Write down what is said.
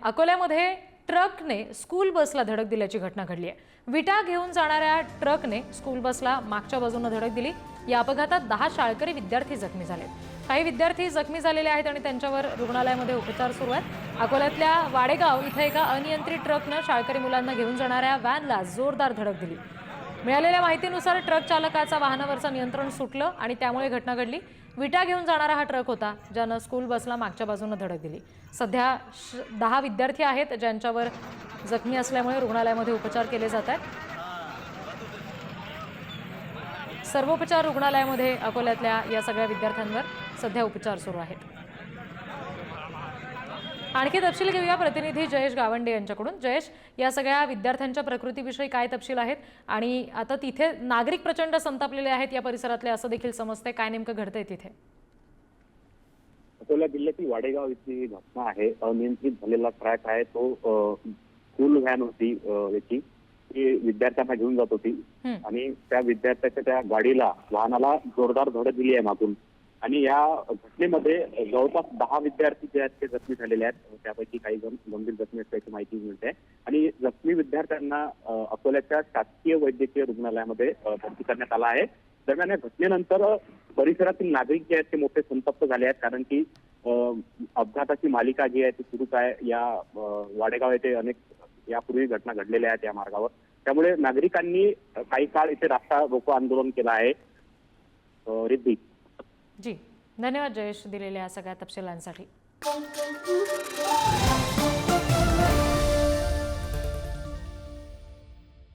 अकोल्यामध्ये ट्रकने स्कूल बसला धडक दिल्याची घटना घडली आहे। विटा घेऊन जाणाऱ्या ट्रकने स्कूल बसला मागच्या बाजूने धडक दिली। या अपघातात 10 शाळकरी विद्यार्थी जखमी झाले। काही विद्यार्थी जखमी झालेले आहेत आणि त्यांच्यावर रुग्णालयामध्ये उपचार सुरू आहेत। अकोल्यातल्या वाडेगाव इथे एका अनियंत्रित ट्रकने शाळकरी मुलांना घेऊन जाणाऱ्या व्हॅनला जोरदार धडक दिली। मिळालेल्या माहितीनुसार ट्रक चालकाचा वाहनावरचं नियंत्रण सुटलं आणि त्यामुळे घटना घडली। विटा घेऊन जाणारा हा ट्रक होता ज्याने स्कूल बसला मागच्या बाजूने धडक दिली। सध्या 10 विद्यार्थी आहेत ज्यांच्यावर जखमी असल्यामुळे रुग्णालयामध्ये उपचार केले जात आहेत। सर्वोपचार रुग्णालयामध्ये अकोल्यातल्या या सगळ्या विद्यार्थ्यांवर सध्या उपचार सुरू आहेत। आणखी तपशील घेऊया प्रतिनिधी जयेश गावंडे यांच्याकडून। जयेश, या सगळ्या विद्यार्थ्यांच्या प्रकृतीविषयी काय तपशील आहेत आणि आता तिथे नागरिक प्रचंड संतापलेले आहेत या परिसरातले असं देखील समजते, काय नेमकं घडतंय तिथे? अकोला जिल्ह्यातील वाडेगाव इथली घटना आहे। अनियंत्रित झालेला ट्रक आहे तो स्कूल व्हॅन होती याची, ती विद्यार्थ्यांना घेऊन जात होती आणि त्या विद्यार्थ्याच्या त्या गाडीला वाहनाला जोरदार धडक दिली आहे मागून। आणि या घटनेमध्ये जवळपास 10 विद्यार्थी जे आहेत ते जखमी झालेले आहेत। त्यापैकी काही जण गंभीर जखमी असल्याची माहिती मिळते आणि जखमी विद्यार्थ्यांना अकोल्याच्या शासकीय वैद्यकीय रुग्णालयामध्ये भरती करण्यात आला आहे। दरम्यान या घटनेनंतर परिसरातील नागरिक जे आहेत ते मोठे संतप्त झाले आहेत, कारण की अपघाताची मालिका जी आहे ती सुरूच आहे। या वाडेगाव येथे अनेक यापूर्वी घटना घडलेल्या आहेत या मार्गावर, त्यामुळे नागरिकांनी काही काळ इथे रास्ता रोको आंदोलन केलं आहे। रिद्धी जी, धन्यवाद जयेश दिलेल्या सगळ्या तपशिलांसाठी।